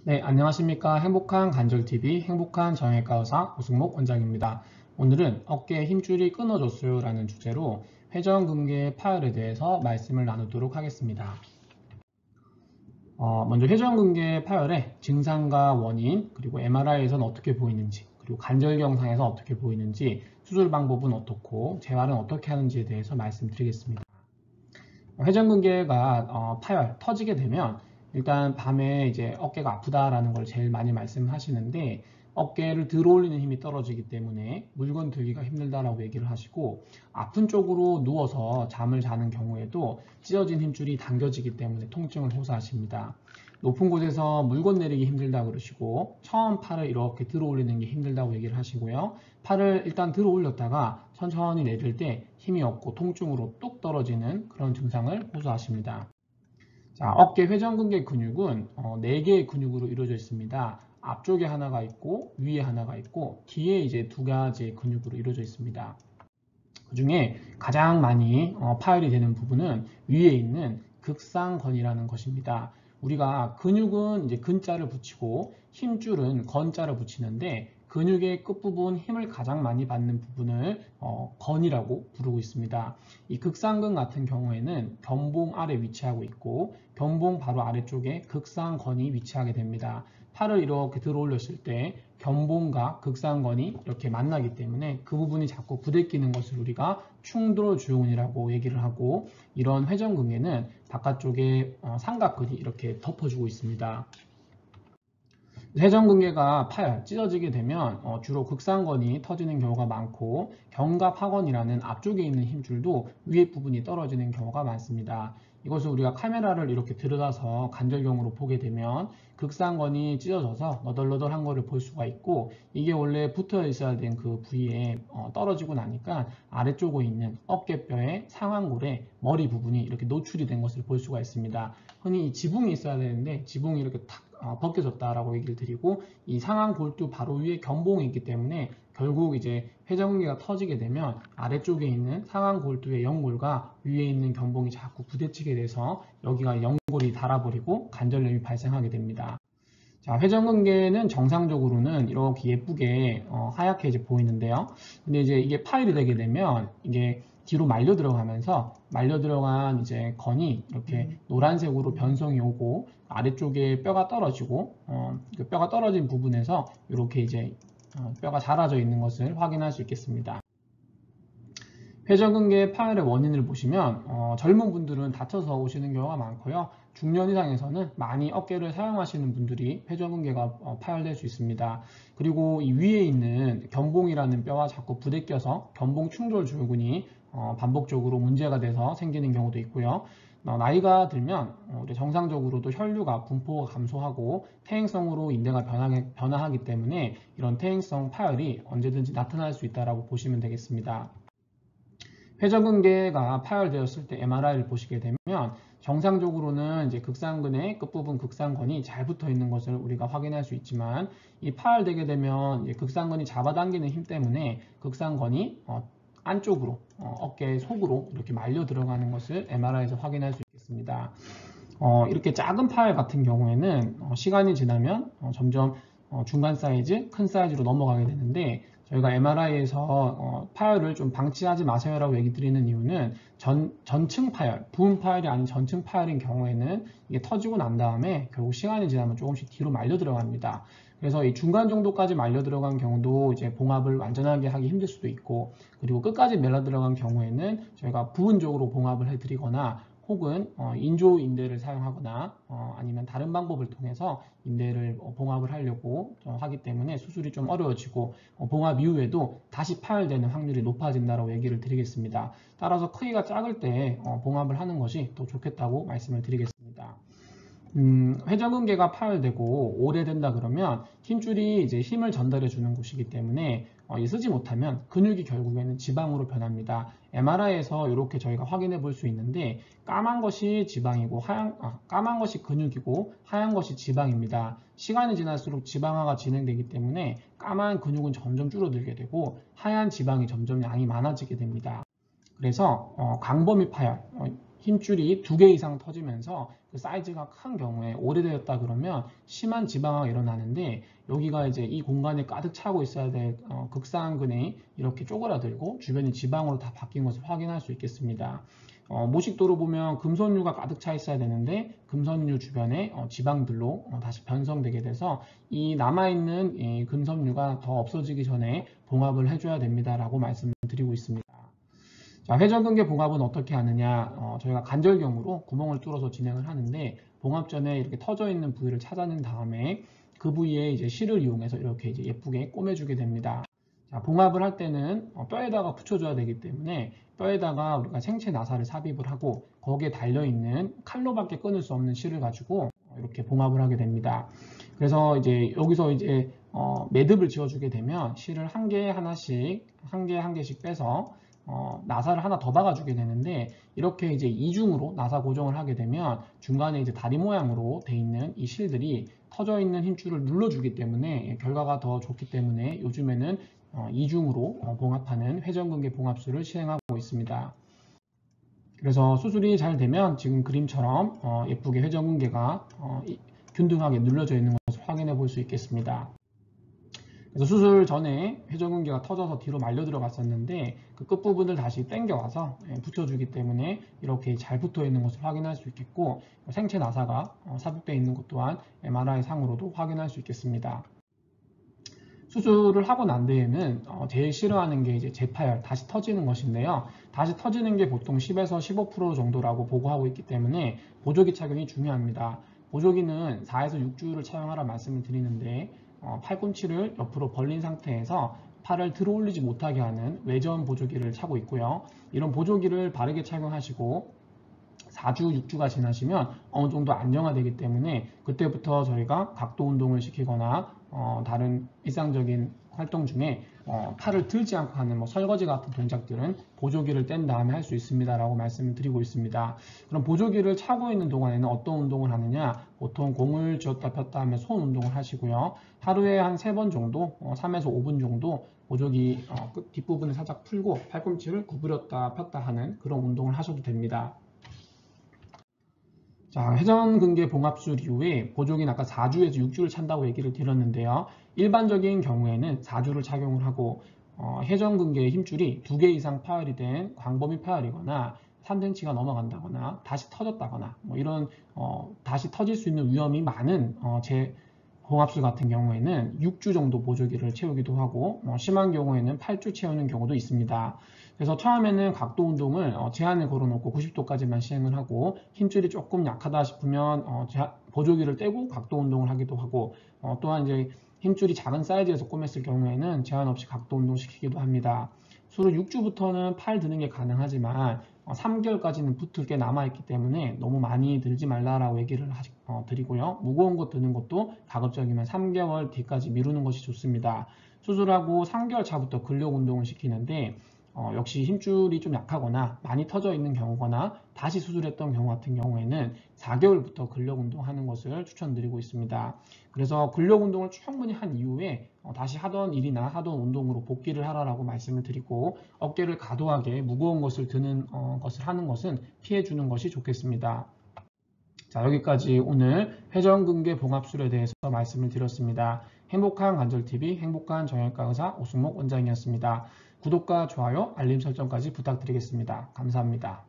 네, 안녕하십니까. 행복한 관절TV 행복한 정형외과 의사 오승목 원장입니다. 오늘은 어깨 힘줄이 끊어졌어요 라는 주제로 회전근개 파열에 대해서 말씀을 나누도록 하겠습니다. 먼저 회전근개 파열의 증상과 원인, 그리고 MRI에서는 어떻게 보이는지, 그리고 관절 영상에서 어떻게 보이는지, 수술 방법은 어떻고 재활은 어떻게 하는지에 대해서 말씀드리겠습니다. 회전근개가 파열, 터지게 되면 일단 밤에 이제 어깨가 아프다라는 걸 제일 많이 말씀하시는데, 어깨를 들어올리는 힘이 떨어지기 때문에 물건 들기가 힘들다라고 얘기를 하시고, 아픈 쪽으로 누워서 잠을 자는 경우에도 찢어진 힘줄이 당겨지기 때문에 통증을 호소하십니다. 높은 곳에서 물건 내리기 힘들다 그러시고, 처음 팔을 이렇게 들어 올리는 게 힘들다고 얘기를 하시고요. 팔을 일단 들어 올렸다가 천천히 내릴 때 힘이 없고 통증으로 뚝 떨어지는 그런 증상을 호소하십니다. 자, 어깨 회전근개 근육은 4개의 근육으로 이루어져 있습니다. 앞쪽에 하나가 있고 위에 하나가 있고 뒤에 이제 2가지의 근육으로 이루어져 있습니다. 그 중에 가장 많이 파열이 되는 부분은 위에 있는 극상건이라는 것입니다. 우리가 근육은 이제 근자를 붙이고 힘줄은 건자를 붙이는데, 근육의 끝부분 힘을 가장 많이 받는 부분을 건이라고 부르고 있습니다. 이 극상근 같은 경우에는 견봉 아래 위치하고 있고, 견봉 바로 아래쪽에 극상건이 위치하게 됩니다. 팔을 이렇게 들어 올렸을 때 견봉과 극상건이 이렇게 만나기 때문에 그 부분이 자꾸 부대끼는 것을 우리가 충돌증후군이라고 얘기를 하고, 이런 회전근개는 바깥쪽에 삼각근이 이렇게 덮어주고 있습니다. 회전근개가 파열, 찢어지게 되면 주로 극상건이 터지는 경우가 많고, 견갑하건이라는 앞쪽에 있는 힘줄도 위에 부분이 떨어지는 경우가 많습니다. 이것을 우리가 카메라를 이렇게 들여다서 관절경으로 보게 되면 극상건이 찢어져서 너덜너덜한 것을 볼 수가 있고, 이게 원래 붙어 있어야 된 그 부위에 떨어지고 나니까 아래쪽에 있는 어깨뼈의 상완골의 머리 부분이 이렇게 노출이 된 것을 볼 수가 있습니다. 흔히 이 지붕이 있어야 되는데 지붕이 이렇게 탁 벗겨졌다라고 얘기를 드리고, 이 상완 골두 바로 위에 견봉이 있기 때문에 결국 이제 회전근개가 터지게 되면 아래쪽에 있는 상완 골두의 연골과 위에 있는 견봉이 자꾸 부대찌게 돼서 여기가 연골이 닳아버리고 관절염이 발생하게 됩니다. 자, 회전근개는 정상적으로는 이렇게 예쁘게 하얗게 이제 보이는데요. 근데 이제 이게 파열이 되게 되면 이게 뒤로 말려 들어가면서 말려 들어간 이제 건이 이렇게 노란색으로 변성이 오고, 아래쪽에 뼈가 떨어지고 그 뼈가 떨어진 부분에서 이렇게 이제 뼈가 자라져 있는 것을 확인할 수 있겠습니다. 회전근개 파열의 원인을 보시면 젊은 분들은 다쳐서 오시는 경우가 많고요. 중년 이상에서는 많이 어깨를 사용하시는 분들이 회전근개가 파열될 수 있습니다. 그리고 이 위에 있는 견봉이라는 뼈와 자꾸 부대껴서 견봉 충돌증후군이 반복적으로 문제가 돼서 생기는 경우도 있고요. 나이가 들면 우리 정상적으로도 혈류가 분포가 감소하고 퇴행성으로 인대가 변화하기 때문에 이런 퇴행성 파열이 언제든지 나타날 수 있다고 보시면 되겠습니다. 회전근개가 파열되었을 때 MRI를 보시게 되면 정상적으로는 이제 극상근의 끝부분 극상건이 잘 붙어 있는 것을 우리가 확인할 수 있지만, 이 파열되게 되면 이제 극상근이 잡아당기는 힘 때문에 극상건이 안쪽으로 어깨 속으로 이렇게 말려 들어가는 것을 MRI에서 확인할 수 있겠습니다. 이렇게 작은 파열 같은 경우에는 시간이 지나면 점점 중간 사이즈, 큰 사이즈로 넘어가게 되는데, 저희가 MRI에서 파열을 좀 방치하지 마세요라고 얘기 드리는 이유는 전층 파열, 부분 파열이 아닌 전층 파열인 경우에는 이게 터지고 난 다음에 결국 시간이 지나면 조금씩 뒤로 말려 들어갑니다. 그래서 이 중간 정도까지 말려 들어간 경우도 이제 봉합을 완전하게 하기 힘들 수도 있고, 그리고 끝까지 말려 들어간 경우에는 저희가 부분적으로 봉합을 해드리거나 혹은 인조 인대를 사용하거나 아니면 다른 방법을 통해서 인대를 봉합을 하려고 하기 때문에 수술이 좀 어려워지고, 봉합 이후에도 다시 파열되는 확률이 높아진다고 얘기를 드리겠습니다. 따라서 크기가 작을 때 봉합을 하는 것이 더 좋겠다고 말씀을 드리겠습니다. 회전근개가 파열되고 오래된다 그러면 힘줄이 이제 힘을 전달해 주는 곳이기 때문에 쓰지 못하면 근육이 결국에는 지방으로 변합니다. MRI에서 이렇게 저희가 확인해 볼 수 있는데, 까만 것이 지방이고 까만 것이 근육이고 하얀 것이 지방입니다. 시간이 지날수록 지방화가 진행되기 때문에 까만 근육은 점점 줄어들게 되고 하얀 지방이 점점 양이 많아지게 됩니다. 그래서 광범위 파열, 힘줄이 2개 이상 터지면서 그 사이즈가 큰 경우에 오래되었다 그러면 심한 지방화가 일어나는데 여기가 이제 이 공간에 가득 차고 있어야 될 극상근이 이렇게 쪼그라들고 주변이 지방으로 다 바뀐 것을 확인할 수 있겠습니다. 모식도로 보면 금손류가 가득 차 있어야 되는데 금손류 주변에 지방들로 다시 변성되게 돼서 이 남아있는 이 금손류가 더 없어지기 전에 봉합을 해줘야 됩니다 라고 말씀을 드리고 있습니다. 자, 회전근개 봉합은 어떻게 하느냐, 저희가 관절경으로 구멍을 뚫어서 진행을 하는데 봉합 전에 이렇게 터져 있는 부위를 찾아낸 다음에 그 부위에 이제 실을 이용해서 이렇게 이제 예쁘게 꼬매주게 됩니다. 자, 봉합을 할 때는 뼈에다가 붙여줘야 되기 때문에 뼈에다가 우리가 생체 나사를 삽입을 하고 거기에 달려있는 칼로밖에 끊을 수 없는 실을 가지고 이렇게 봉합을 하게 됩니다. 그래서 이제 여기서 이제 매듭을 지어주게 되면 실을 한 개씩 한 개씩 빼서 나사를 하나 더 박아주게 되는데 이렇게 이제 이중으로 나사 고정을 하게 되면 중간에 이제 다리 모양으로 돼 있는 이 실들이 터져 있는 힘줄을 눌러주기 때문에 결과가 더 좋기 때문에 요즘에는 이중으로 봉합하는 회전근개 봉합술을 시행하고 있습니다. 그래서 수술이 잘 되면 지금 그림처럼 예쁘게 회전근개가 균등하게 눌러져 있는 것을 확인해 볼 수 있겠습니다. 그래서 수술 전에 회전근개가 터져서 뒤로 말려 들어갔었는데 그 끝부분을 다시 당겨와서 붙여주기 때문에 이렇게 잘 붙어 있는 것을 확인할 수 있겠고 생체 나사가 삽입되어 있는 것 또한 MRI 상으로도 확인할 수 있겠습니다. 수술을 하고 난 뒤에는 제일 싫어하는 게 이제 재파열, 다시 터지는 것인데요. 다시 터지는 게 보통 10에서 15% 정도라고 보고하고 있기 때문에 보조기 착용이 중요합니다. 보조기는 4에서 6주를 착용하라 말씀을 드리는데 팔꿈치를 옆으로 벌린 상태에서 팔을 들어 올리지 못하게 하는 외전 보조기를 차고 있고요. 이런 보조기를 바르게 착용하시고 4주, 6주가 지나시면 어느 정도 안정화되기 때문에 그때부터 저희가 각도 운동을 시키거나 다른 일상적인 활동 중에 팔을 들지 않고 하는 뭐 설거지 같은 동작들은 보조기를 뗀 다음에 할 수 있습니다 라고 말씀을 드리고 있습니다. 그럼 보조기를 차고 있는 동안에는 어떤 운동을 하느냐, 보통 공을 쥐었다 폈다 하면 손 운동을 하시고요. 하루에 한 3번 정도 3에서 5분 정도 보조기 뒷부분을 살짝 풀고 팔꿈치를 구부렸다 폈다 하는 그런 운동을 하셔도 됩니다. 자, 회전근개 봉합술 이후에 보조기는 아까 4주에서 6주를 찬다고 얘기를 드렸는데요. 일반적인 경우에는 4주를 착용을 하고 회전근개의 힘줄이 2개 이상 파열이 된 광범위 파열이거나 3cm가 넘어간다거나 다시 터졌다거나 뭐 이런 다시 터질 수 있는 위험이 많은 봉합술 같은 경우에는 6주 정도 보조기를 채우기도 하고 심한 경우에는 8주 채우는 경우도 있습니다. 그래서 처음에는 각도 운동을 제한을 걸어놓고 90도까지만 시행을 하고 힘줄이 조금 약하다 싶으면 보조기를 떼고 각도 운동을 하기도 하고 또한 이제 힘줄이 작은 사이즈에서 꼬맸을 경우에는 제한 없이 각도 운동 시키기도 합니다. 수로 6주부터는 팔 드는 게 가능하지만 3개월까지는 붙을 게 남아있기 때문에 너무 많이 들지 말라라고 얘기를 드리고요. 무거운 거 드는 것도 가급적이면 3개월 뒤까지 미루는 것이 좋습니다. 수술하고 3개월 차부터 근력 운동을 시키는데 역시 힘줄이 좀 약하거나 많이 터져 있는 경우거나 다시 수술했던 경우 같은 경우에는 4개월부터 근력 운동하는 것을 추천드리고 있습니다. 그래서 근력 운동을 충분히 한 이후에 다시 하던 일이나 하던 운동으로 복귀를 하라고 말씀을 드리고 어깨를 과도하게 무거운 것을 드는 것을 하는 것은 피해 주는 것이 좋겠습니다. 자, 여기까지 오늘 회전근개 봉합술에 대해서 말씀을 드렸습니다. 행복한 관절TV 행복한 정형외과 의사 오승목 원장이었습니다. 구독과 좋아요, 알림 설정까지 부탁드리겠습니다. 감사합니다.